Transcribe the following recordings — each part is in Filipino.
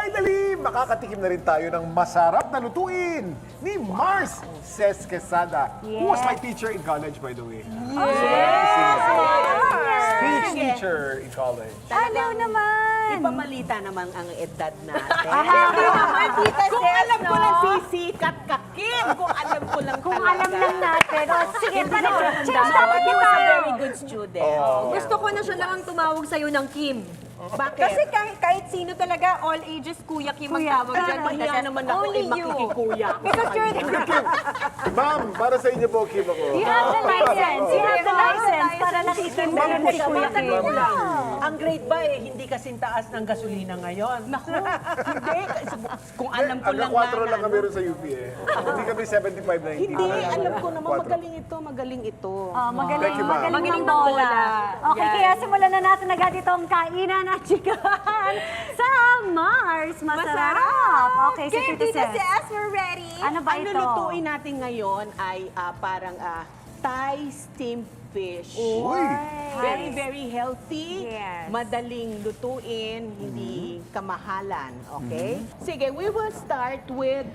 Finally, makakatikim na rin tayo ng masarap na lutuin ni Mars Ces Quesada, who was my teacher in college, by the way. Speech teacher in college. Ano naman? Ipamalita naman ang edad natin. Hindi naman, Tita Kung Ces, alam ko no? lang sisikat ka, Kim. Kung alam ko lang Kung talaga. alam lang natin. O, sige, Hindi parang naman chance dapat. dapat He niyo was a tayo. very good student. Gusto ko na siya lang ang tumawag sa'yo ng Kim. Bakit? Kasi kahit sino talaga, all ages, Kuya Kim ang tawag dyan. Mahiya naman ako Only you. makikikuya ako Because sa you're kanya. the Ma'am, para sa inyo po, Kim ako. You have the license. You have the license para nakikim na Ma'am, rin si Kuya Tanong Kim. lang. Ang grade ba hindi kasing taas ng gasolina ngayon? Naku, hindi. Kung alam ko lang Hanggang 4 lang kami rin sa UP eh. Hindi kami 75-90. Hindi, alam ko naman, magaling ito, magaling ito. Oh, magaling, Thank you, ma'am. magaling Magaling ng bola. bola. Okay, Yan. kaya simulan na natin agad itong kainan at chikahan sa Mars. Masarap. Okay, si Kim, Tita Tita Ces. Ces, we're ready. Ano ba Ang ito? lulutuin natin ngayon ay parang Thai steamed fish. Uy! Very, very healthy. Yes. Madaling lutuin, hindi kamahalan. Okay? Sige, we will start with,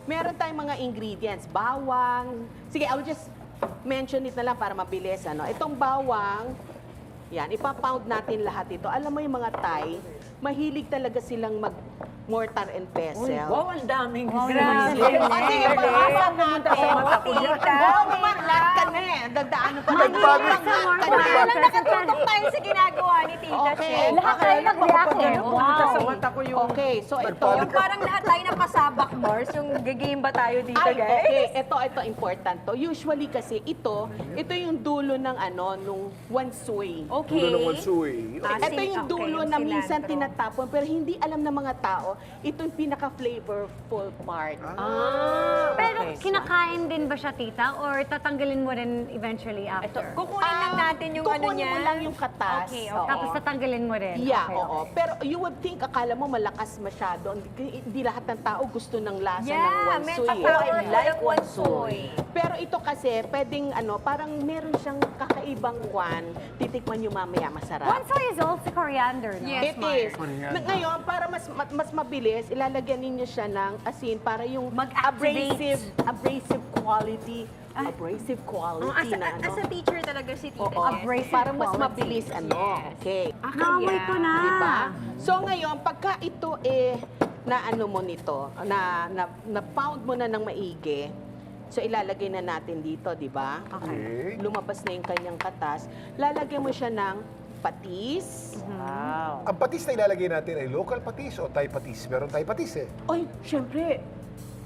meron tayong mga ingredients. Bawang. Sige, I will just mention it na lang para mabilis. Itong bawang, yan, ipapound natin lahat ito. Alam mo yung mga Thai, mahilig talaga silang mortar and pestle. Wow, ang daming grabe. Sige, pag-asa natin. Tita. Oo naman, lahat ka na eh. Dagdaan pa na. Alam, nakatutok tayo sa ginagawa ni Tita Okay. Ces. Lahat tayo nag-react eh. Pumunta sa Wow. mata ko yung... Okay, so ito. Yung parang lahat tayo napasabak, Mars, yung gagame ba tayo dito, Ay, guys? okay. Ito important to. Usually kasi ito yung dulo ng nung wansui. Okay. Dulo ng Wansui. Ito yung dulo yung na minsan cilantro. tinatapon pero hindi alam ng mga tao, ito yung pinaka-flavorful part. Pero Okay, so- kinakain din ba siya, tita? Or tatanggalin mo rin eventually after? Kukunin lang natin yung ano Kukunin niya. mo lang yung katas. Okay, Oo. Tapos tatanggalin mo rin? Yeah, Okay, oo. okay. Pero you would think, akala mo malakas masyado. Hindi lahat ng tao gusto ng lasa ng Yeah, may wansui. powerful ang wansui. Pero ito kasi, pwedeng parang meron siyang kakaibang kwan. Titikman nyo mamaya, masarap. Wansoy is also coriander, no? Yes. It is. Ngayon, para mas mabilis, ilalagyan ninyo siya ng asin para yung Mag-activate. abrasive quality. Abrasive quality na As a teacher talaga si Tita Oo, Ces. abrasive para mas quality. mabilis, Okay. Naamoy ko na. Diba? So ngayon, pagka ito na mo nito, na pound mo na ng maigi, so ilalagay na natin dito, di ba? Okay. Lumabas na yung kanyang katas. Lalagyan mo siya ng patis. Wow. Ang patis na ilalagay natin ay local patis o Thai patis. Meron Thai patis eh. Ay, syempre,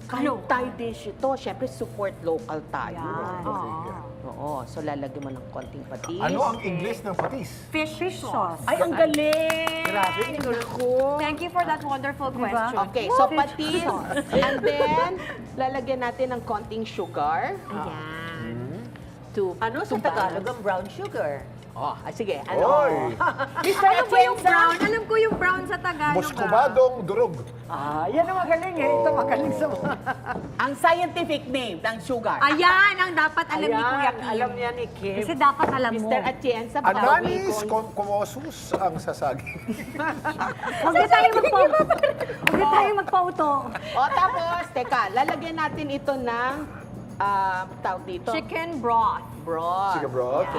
kahit Thai dish ito, syempre support local tayo. Yan. Oo, so lalagyan mo ng konting patis. Ano ang English ng patis? Fish sauce. Ay, ang galing! Grabe, Naku. Thank you for that wonderful question. Okay, so patis, and then lalagyan natin ng konting sugar. Ayan. Ano sa Tagalog ang brown sugar? Sige, Oy! Alam ko yung brown. Alam ko yung brown sa Tagalog. Muskumadong durog. Yan ang magaling eh. Ito magaling sa mga... Ang scientific name ng sugar. Ayan ang dapat alam ni Kuya Kim. alam niya ni Kim. Kasi dapat alam mo. Mr. Atienza, Ananis kumosus ang sasaging. Huwag na tayo magpauto. Tapos, teka, lalagyan natin ito ng, tawag dito, Chicken broth. broth. Sige bro. Like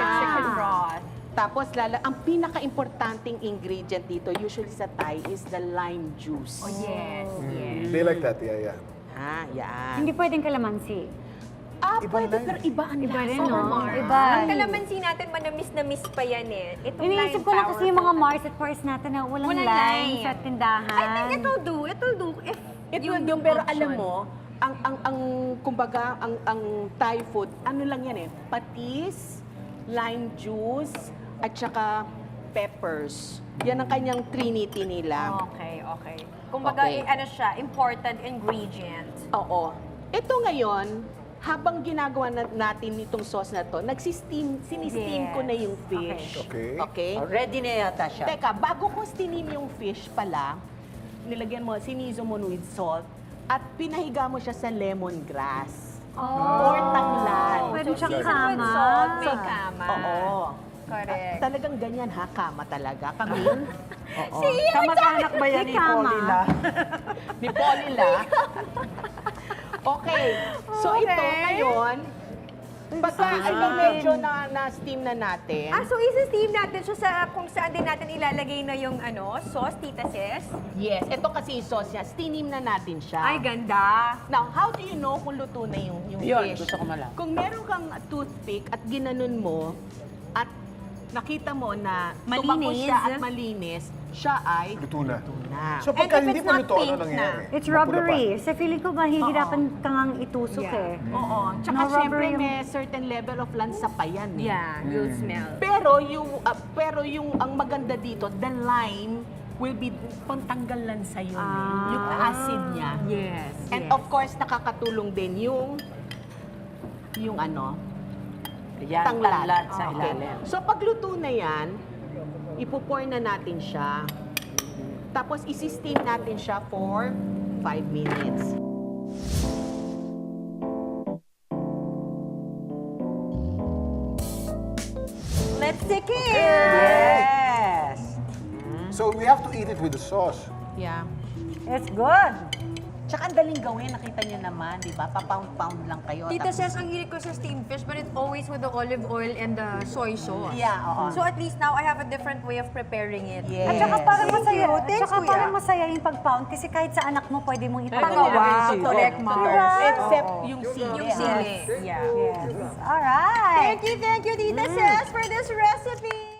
a chicken broth. Tapos, ang pinaka-importanting ingredient dito, usually sa Thai, is the lime juice. Yes, yes. They like that, yeah. Yan. Hindi pwedeng kalamansi. Pwede, pero iba ang Iba rin, lasa. no? Mars. Iba. Ang kalamansi natin, manamis na miss pa yan eh. Itong Iniisip lime ko lang kasi yung mga powerful. Mars at Pars natin na walang Walang lime lime. sa tindahan. I think it'll do. It'll do. If It yung will do, pero option. alam mo, kumbaga, ang Thai food, ano lang yan patis, lime juice, at saka peppers. Yan ang kanyang trinity nila. Okay. Kumbaga, Okay. ano siya, important ingredient. Oo. Ito ngayon, habang ginagawa natin itong sauce na to, sinisteam ko na yung fish. Okay. Okay? Ready na yata siya. Teka, bago ko steam yung fish pala, nilagyan mo, sinizo mo with salt, at pinahiga mo siya sa lemongrass. Or tanglad. Pwede siyang season with kama. salt, may kama. Oo. Correct. Talagang ganyan ha, kama talaga. Kami, Kamag-anak ba yan May ni kama. Paulina? Ni Paulila. Okay. So ito ngayon, pagka medyo na-steam na natin. So isi-steam natin siya sa kung saan din natin ilalagay na yung sauce, Tita Ses? Yes, ito kasi yung sauce niya. Steam na natin siya. Ay, ganda. Now, how do you know kung luto na yung Yun, fish? gusto ko malaman. Kung meron kang toothpick at ginanon mo at nakita mo na tumakbo Malinis. siya at malinis, siya ay Luto na. na. So pagka And if hindi it's pa not luto, ano pink nangyayari? It's Mapula pa. rubbery. Sa feeling ko mahihirapan kang ang itusok eh. Oo. Tsaka No syempre rubber yung- may certain level of lansa pa yan. Eh. Yeah, good smell. Pero yung ang maganda dito, the lime will be pantanggal lansa yun. Eh. Yung acid niya. Yes. And of course, nakakatulong din yung Yan, tanglad sa Okay. ilalim. So pagluto na yan, ipupour na natin siya. Tapos isi-steam natin siya for 5 minutes. Let's take it. Yes! So we have to eat it with the sauce. Yeah. It's good! Tsaka ang daling gawin, nakita niyo naman, di ba? Pa-pound-pound lang kayo. Tita Tapos- Ses, ang hilig ko sa steamed fish, but it's always with the olive oil and the soy sauce. Yeah, oo. So at least now I have a different way of preparing it. Yes. At saka parang Thank masaya, you. at Thanks, saka Kuya. parang masaya yung pag-pound kasi kahit sa anak mo pwede mong ipagawa. Wow, correct, Mom. Except yung sili. Yung sili. Yes. Alright. Thank you, Tita Ses, for this recipe.